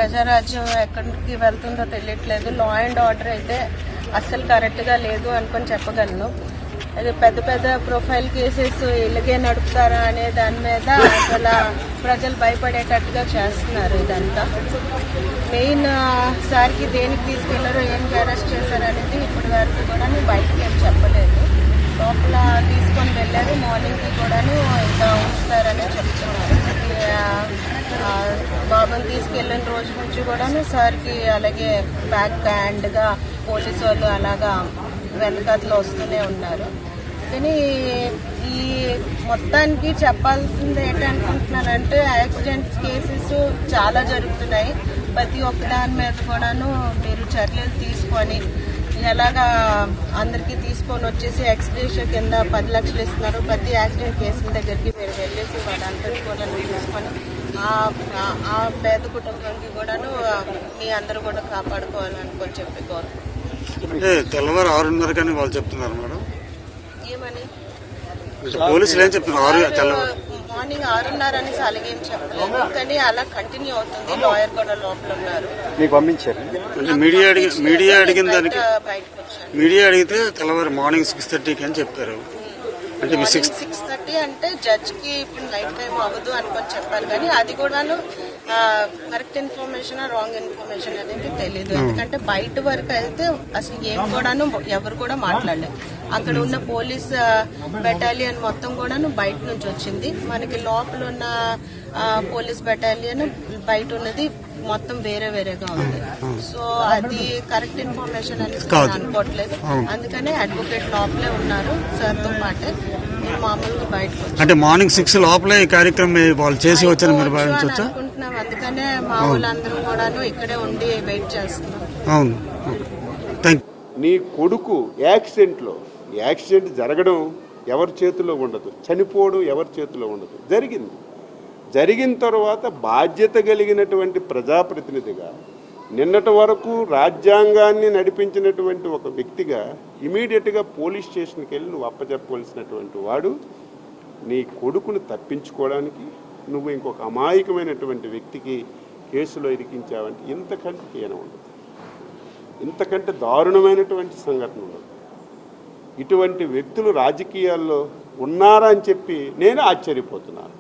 ప్రజారాజ్యం ఎక్కడికి వెళ్తుందో తెలియట్లేదు. లా అండ్ ఆర్డర్ అయితే అస్సలు కరెక్ట్గా లేదు అనుకొని చెప్పగలను. అది పెద్ద పెద్ద ప్రొఫైల్ కేసెస్ ఇలాగే నడుపుతారా అనే దాని మీద అసలు ప్రజలు భయపడేటట్టుగా చేస్తున్నారు. ఇదంతా మెయిన్ సార్కి దేనికి తీసుకెళ్లారో ఏం అరెస్ట్ చేశారు అనేది ఇప్పటి వరకు కూడా బయటకి ఏం చెప్పలేదు. లోపల తీసుకొని వెళ్ళారు. మార్నింగ్కి కూడాను ఇంకా ఉంచుతారని చెప్తున్నారు. బాబుని తీసుకెళ్ళిన రోజు నుంచి కూడాను సార్కి అలాగే బ్యాక్ హ్యాండ్గా పోలీసు వాళ్ళు అలాగా వెనకట్లో వస్తూనే ఉన్నారు. కానీ ఈ మొత్తానికి చెప్పాల్సింది ఏంటనుకుంటున్నానంటే యాక్సిడెంట్స్ కేసెస్ చాలా జరుగుతున్నాయి. ప్రతి ఒక్క దాని మీద కూడాను మీరు చర్యలు తీసుకొని ఎలాగా అందరికీ తీసుకొని వచ్చేసి ఎక్స్గ్రేషియో కింద 10 లక్షలు ఇస్తున్నారు. ప్రతి యాక్సిడెంట్ కేసుల దగ్గరికి మీరు వెళ్ళేసి వాళ్ళందరికీ కూడా తీసుకొని ఆ పేద కుటుంబానికి కూడాను మీ అందరూ కూడా కాపాడుకోవాలనుకొని చెప్పి కోరుకుంటున్నాను. తెల్లవారు 6:30 కానీ వాళ్ళు చెప్తున్నారు మేడం. ఏమని పోలీసులు ఏం చెప్తున్నారు? మార్నింగ్ 6:30 అని అలాగేం చెప్పలేదు, కానీ అలా కంటిన్యూ అవుతుంది. లాయర్ కూడా లోపల ఉన్నారు. అంటే మీడియా అడిగిన దానికి మీడియా అడిగితే తెల్లవారు మార్నింగ్ 6:30 అని చెప్పారు. అంటే 6:30 అంటే జడ్జ్కి ఇప్పుడు నైట్ టైం అవ్వదు అనుకొని చెప్పారు, కానీ అది కూడాను కరెక్ట్ ఇన్ఫర్మేషన్ రాంగ్ ఇన్ఫర్మేషన్ అనేది తెలియదు. ఎందుకంటే బయట వరకు అయితే అసలు ఏం కూడాను ఎవరు కూడా మాట్లాడలేదు. అక్కడ ఉన్న పోలీస్ బెటాలియన్ మొత్తం కూడాను బయట నుంచి వచ్చింది. మనకి లోపల ఉన్న పోలీస్ బెటాలియన్ బయట ఉన్నది మొత్తం వేరే వేరేగా ఉంది. సో అది కరెక్ట్ ఇన్ఫర్మేషన్ అని అనుకోవట్లేదు. అందుకనే అడ్వకేట్ లోపలే ఉన్నారు సార్తో పాటే. మామూలుగా బయటకు అంటే మార్నింగ్ 6 లోపలే ఈ కార్యక్రమం వాళ్ళు చేసి వచ్చారు మీరు భావించవచ్చు అనుకుంటున్నాం. అందుకనే మా వాళ్ళందరూ కూడాను ఇక్కడే ఉండి వెయిట్ చేస్తున్నాం. అవును. నీ కొడుకు యాక్సిడెంట్ జరగడం ఎవరి చేతిలో ఉండదు, చనిపోవడం ఎవరి చేతిలో ఉండదు. జరిగిన తర్వాత బాధ్యత కలిగినటువంటి ప్రజాప్రతినిధిగా నిన్నటి వరకు రాజ్యాంగాన్ని నడిపించినటువంటి ఒక వ్యక్తిగా ఇమీడియట్గా పోలీస్ స్టేషన్కి వెళ్ళి నువ్వు అప్పచెప్పవలసినటువంటి వాడు నీ కొడుకును తప్పించుకోవడానికి నువ్వు ఇంకొక అమాయకమైనటువంటి వ్యక్తికి కేసులో ఇరికించావంటే ఇంతకంటే హీనం ఉండదు, ఇంతకంటే దారుణమైనటువంటి సంఘటన ఉండదు. ఇటువంటి వ్యక్తులు రాజకీయాల్లో ఉన్నారా అని చెప్పి నేను ఆశ్చర్యపోతున్నాను.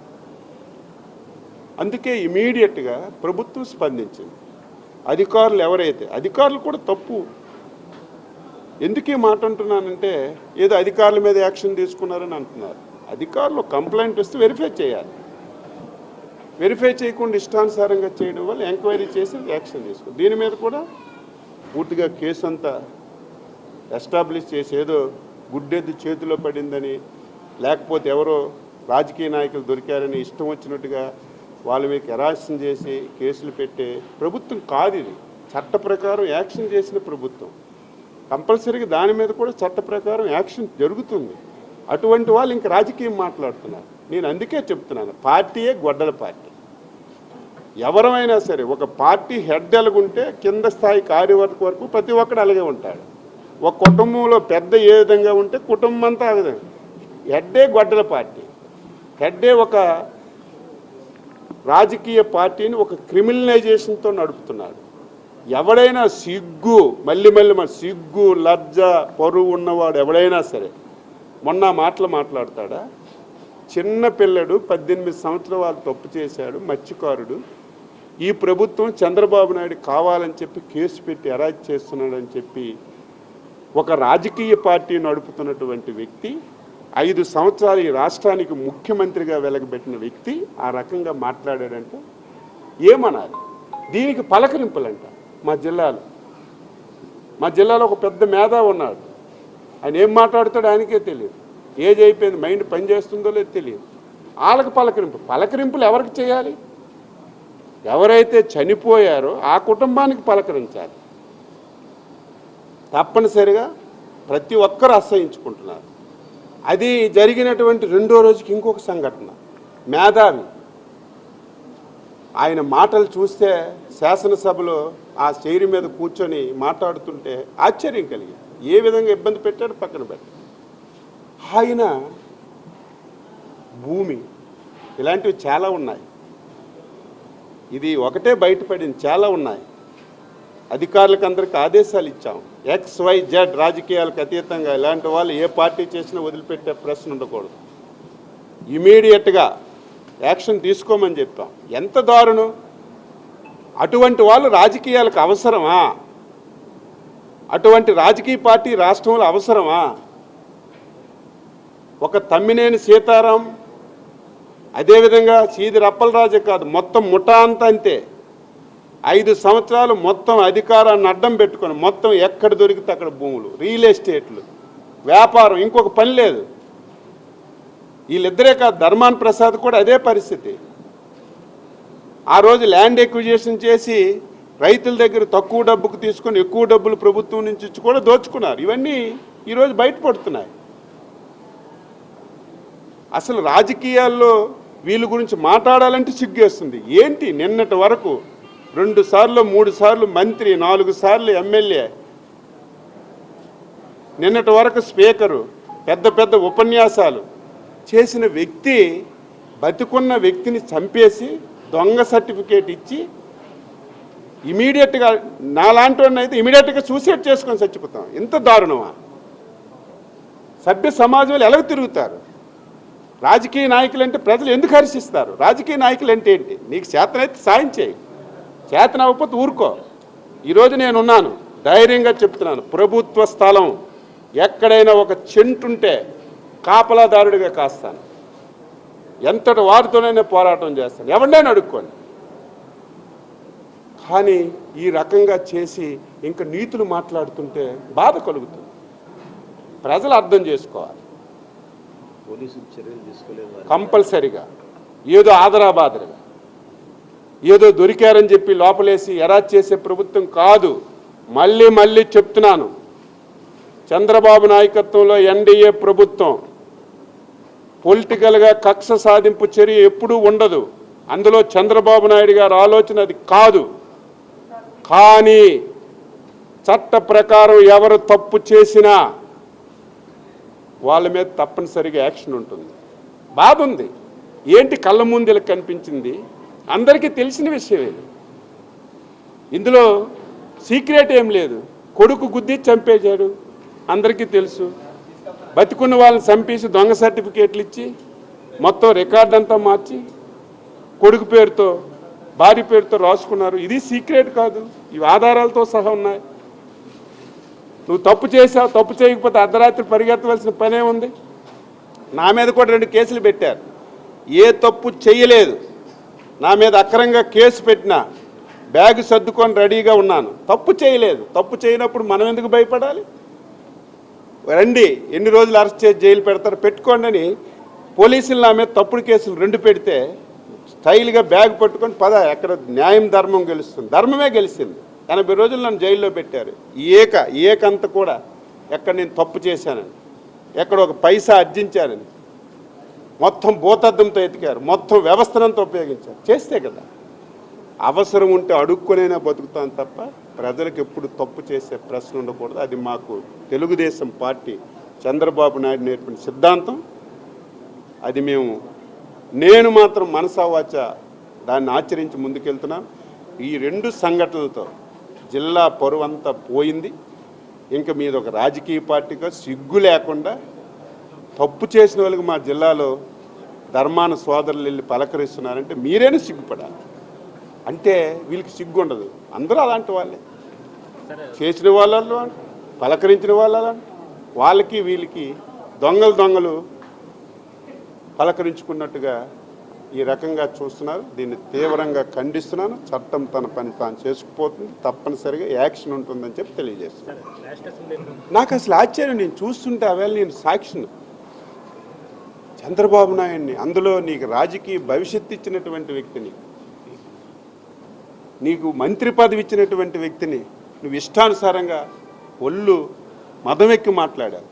అందుకే ఇమీడియట్గా ప్రభుత్వం స్పందించింది. అధికారులు కూడా తప్పు. ఎందుకు ఈ మాట అంటున్నానంటే ఏదో అధికారుల మీద యాక్షన్ తీసుకున్నారని అంటున్నారు. అధికారులు కంప్లైంట్ వస్తే వెరిఫై చేయాలి. వెరిఫై చేయకుండా ఇష్టానుసారంగా చేయడం వల్ల ఎంక్వైరీ చేసి యాక్షన్ తీసుకోవాలి. దీని మీద కూడా పూర్తిగా కేసు అంతా ఎస్టాబ్లిష్ చేసి ఏదో గుడ్డెద్దు చేతిలో పడిందని లేకపోతే ఎవరో రాజకీయ నాయకులు దొరికారని ఇష్టం వచ్చినట్టుగా వాళ్ళ మీద హెరాస్యం చేసి కేసులు పెట్టే ప్రభుత్వం కాదు ఇది. చట్ట ప్రకారం యాక్షన్ చేసిన ప్రభుత్వం. కంపల్సరీగా దాని మీద కూడా చట్ట ప్రకారం యాక్షన్ జరుగుతుంది. అటువంటి వాళ్ళు ఇంక రాజకీయం మాట్లాడుతున్నారు. నేను అందుకే చెప్తున్నాను, పార్టీయే గొడ్డల పార్టీ. ఎవరైనా సరే ఒక పార్టీ హెడ్ ఎలాగుంటే కింద స్థాయి కార్యవర్గ వరకు ప్రతి ఒక్కడు అలాగే ఉంటాడు. ఒక కుటుంబంలో పెద్ద ఏ విధంగా ఉంటే కుటుంబం అంతా ఆ విధంగా. హెడ్డే గొడ్డల పార్టీ. హెడ్డే ఒక రాజకీయ పార్టీని ఒక క్రిమినలైజేషన్తో నడుపుతున్నాడు. ఎవడైనా మళ్ళీ సిగ్గు లజ్జ పరువు ఉన్నవాడు ఎవడైనా సరే మొన్న మాటలు మాట్లాడతాడా? చిన్న పిల్లడు 18 సంవత్సరాలు తప్పు చేశాడు, మత్స్యకారుడు. ఈ ప్రభుత్వం చంద్రబాబు నాయుడు కావాలని చెప్పి కేసు పెట్టి అరెస్ట్ చేస్తున్నాడని చెప్పి ఒక రాజకీయ పార్టీ నడుపుతున్నటువంటి వ్యక్తి 5 సంవత్సరాలు ఈ రాష్ట్రానికి ముఖ్యమంత్రిగా వెలగబెట్టిన వ్యక్తి ఆ రకంగా మాట్లాడాడంటే ఏమనాలి? దీనికి పలకరింపులంట. మా జిల్లాలో ఒక పెద్ద మేధావి ఉన్నాడు. ఆయన ఏం మాట్లాడుతాడో ఆయనకే తెలియదు. ఏజ్ అయిపోయింది, మైండ్ పనిచేస్తుందో లేదో తెలియదు. వాళ్ళకి పలకరింపులు ఎవరికి చేయాలి? ఎవరైతే చనిపోయారో ఆ కుటుంబానికి పలకరించాలి. తప్పనిసరిగా ప్రతి ఒక్కరు అసహించుకుంటున్నారు. అది జరిగినటువంటి 2వ రోజుకి ఇంకొక సంఘటన. మేధావి ఆయన మాటలు చూస్తే శాసనసభలో ఆ చైర్ మీద కూర్చొని మాట్లాడుతుంటే ఆశ్చర్యం కలిగింది. ఏ విధంగా ఇబ్బంది పెట్టాడు పక్కన పెట్టి. ఆయన భూమి ఇలాంటివి చాలా ఉన్నాయి. ఇది ఒకటే బయటపడింది, చాలా ఉన్నాయి. అధికారులకు అందరికీ ఆదేశాలు ఇచ్చాం. XYZ రాజకీయాలకు అతీతంగా ఇలాంటి వాళ్ళు ఏ పార్టీ చేసినా వదిలిపెట్టే ప్రశ్న ఉండకూడదు. ఇమీడియట్గా యాక్షన్ తీసుకోమని చెప్పాం. ఎంత దారుణం! అటువంటి వాళ్ళు రాజకీయాలకు అవసరమా? అటువంటి రాజకీయ పార్టీ రాష్ట్రంలో అవసరమా? ఒక తమ్మినేని సీతారాం, అదేవిధంగా సీదిరి అప్పలరాజే కాదు, మొత్తం ముఠా అంతా అంతే. 5 సంవత్సరాలు మొత్తం అధికారాన్ని అడ్డం పెట్టుకొని మొత్తం ఎక్కడ దొరికితే అక్కడ భూములు, రియల్ ఎస్టేట్లు, వ్యాపారం, ఇంకొక పని లేదు. వీళ్ళిద్దరే కాదు, ధర్మాన్ ప్రసాద్ కూడా అదే పరిస్థితి. ఆ రోజు ల్యాండ్ ఎక్విజిషన్ చేసి రైతుల దగ్గర తక్కువ డబ్బుకు తీసుకొని ఎక్కువ డబ్బులు ప్రభుత్వం నుంచి ఇచ్చి కూడా దోచుకున్నారు. ఇవన్నీ ఈరోజు బయటపడుతున్నాయి. అసలు రాజకీయాల్లో వీళ్ళ గురించి మాట్లాడాలంటే సిగ్గేస్తుంది. ఏంటి నిన్నటి వరకు 2 సార్లు 3 సార్లు మంత్రి, 4 సార్లు ఎమ్మెల్యే, నిన్నటి వరకు స్పీకరు, పెద్ద పెద్ద ఉపన్యాసాలు చేసిన వ్యక్తి బతికున్న వ్యక్తిని చంపేసి దొంగ సర్టిఫికేట్ ఇచ్చి ఇమీడియట్గా, నాలాంటి వాడిని అయితే ఇమీడియట్గా సూసైడ్ చేసుకొని చచ్చిపోతాం. ఇంత దారుణమా? సభ్య సమాజంలో ఎలా తిరుగుతారు? రాజకీయ నాయకులు అంటే ప్రజలు ఎందుకు హర్షిస్తారు? రాజకీయ నాయకులు అంటే ఏంటి? నీకు చేతనైతే సాయం చేయి, చేతనవ్వకపోతే ఊరుకో. ఈరోజు నేనున్నాను, ధైర్యంగా చెప్తున్నాను. ప్రభుత్వ స్థలం ఎక్కడైనా ఒక చెంటుంటే కాపలాదారుడిగా కాస్తాను. ఎంతటి వారితోనైనా పోరాటం చేస్తాను, ఎవరినైనా అడుక్కోండి. కానీ ఈ రకంగా చేసి ఇంకా నీతులు మాట్లాడుతుంటే బాధ కలుగుతుంది. ప్రజలు అర్థం చేసుకోవాలి. పోలీసులు చర్యలు తీసుకోలేదు కంపల్సరిగా. ఏదో ఆదరాబాదరగా ఏదో దొరికారని చెప్పి లోపలేసి ఎరాజ్ చేసే ప్రభుత్వం కాదు. మళ్ళీ మళ్ళీ చెప్తున్నాను, చంద్రబాబు నాయకత్వంలో ఎన్డీఏ ప్రభుత్వం పొలిటికల్గా కక్ష సాధింపు చర్య ఎప్పుడూ ఉండదు. అందులో చంద్రబాబు నాయుడు గారి ఆలోచన అది కాదు. కానీ చట్ట ప్రకారం ఎవరు తప్పు చేసినా వాళ్ళ మీద తప్పనిసరిగా యాక్షన్ ఉంటుంది. బాధ ఉంది. ఏంటి కళ్ళ ముందు కనిపించింది, అందరికీ తెలిసిన విషయమే. ఇందులో సీక్రెట్ ఏం లేదు. కొడుకు గుద్ది చంపేశాడు, అందరికీ తెలుసు. బతికున్న వాళ్ళని చంపేసి దొంగ సర్టిఫికేట్లు ఇచ్చి మొత్తం రికార్డ్ అంతా మార్చి కొడుకు పేరుతో భార్య పేరుతో రాసుకున్నారు. ఇది సీక్రెట్ కాదు, ఇవి ఆధారాలతో సహా ఉన్నాయి. నువ్వు తప్పు చేసావు, తప్పు చేయకపోతే అర్ధరాత్రి పరిగెత్తవలసిన పనే ఉంది. నా మీద కూడా 2 కేసులు పెట్టారు. ఏ తప్పు చేయలేదు, నా మీద అక్రమంగా కేసు పెట్టినా బ్యాగ్ సర్దుకొని రెడీగా ఉన్నాను. తప్పు చేయలేదు. తప్పు చేయనప్పుడు మనం ఎందుకు భయపడాలి? రండి, ఎన్ని రోజులు అరెస్ట్ చేసి జైలు పెడతారు, పెట్టుకోండి అని పోలీసులు నా మీద తప్పుడు కేసులు 2 పెడితే స్టైల్గా బ్యాగ్ పట్టుకొని పద, ఎక్కడ న్యాయం ధర్మం గెలుస్తుంది. ధర్మమే గెలిచింది. 80 రోజులు నన్ను జైల్లో పెట్టారు. ఏకంత కూడా ఎక్కడ నేను తప్పు చేశానని, ఎక్కడ ఒక పైసా అర్జించానని మొత్తం భూతద్దంతో ఎతికారు, మొత్తం వ్యవస్థనంతా ఉపయోగించారు. చేస్తే కదా అవసరం ఉంటే అడుక్కునైనా బతుకుతాం తప్ప ప్రజలకు ఎప్పుడు తప్పు చేసే ప్రశ్న ఉండకూడదు. అది మాకు తెలుగుదేశం పార్టీ చంద్రబాబు నాయుడు నేర్పిన సిద్ధాంతం. అది నేను మాత్రం మనసావాచ దాన్ని ఆచరించి ముందుకెళ్తున్నాను. ఈ 2 సంఘటనలతో జిల్లా పరువంతా పోయింది. ఇంకా మీద ఒక రాజకీయ పార్టీగా సిగ్గు లేకుండా తప్పు చేసిన వాళ్ళకి మా జిల్లాలో ధర్మాన సోదరులు వెళ్ళి పలకరిస్తున్నారంటే మీరేనా సిగ్గుపడాలి. అంటే వీళ్ళకి సిగ్గు ఉండదు. అందరూ అలాంటి వాళ్ళే, చేసిన వాళ్ళు, పలకరించిన వాళ్ళు, వాళ్ళకి వీళ్ళకి దొంగలు పలకరించుకున్నట్టుగా ఈ రకంగా చూస్తున్నారు. దీన్ని తీవ్రంగా ఖండిస్తున్నాను. చట్టం తన పని తాను చేసుకుపోతుంది, తప్పనిసరిగా యాక్షన్ ఉంటుందని చెప్పి తెలియజేస్తున్నాను. నాకు అసలు ఆశ్చర్యం, నేను చూస్తుంటే ఆవేళ నేను సాక్షిని, చంద్రబాబు నాయుడిని, అందులో నీకు రాజకీయ భవిష్యత్తు ఇచ్చినటువంటి వ్యక్తిని, నీకు మంత్రి పదవి ఇచ్చినటువంటి వ్యక్తిని నువ్వు ఇష్టానుసారంగా ఒళ్ళు మదమెక్కి మాట్లాడావు.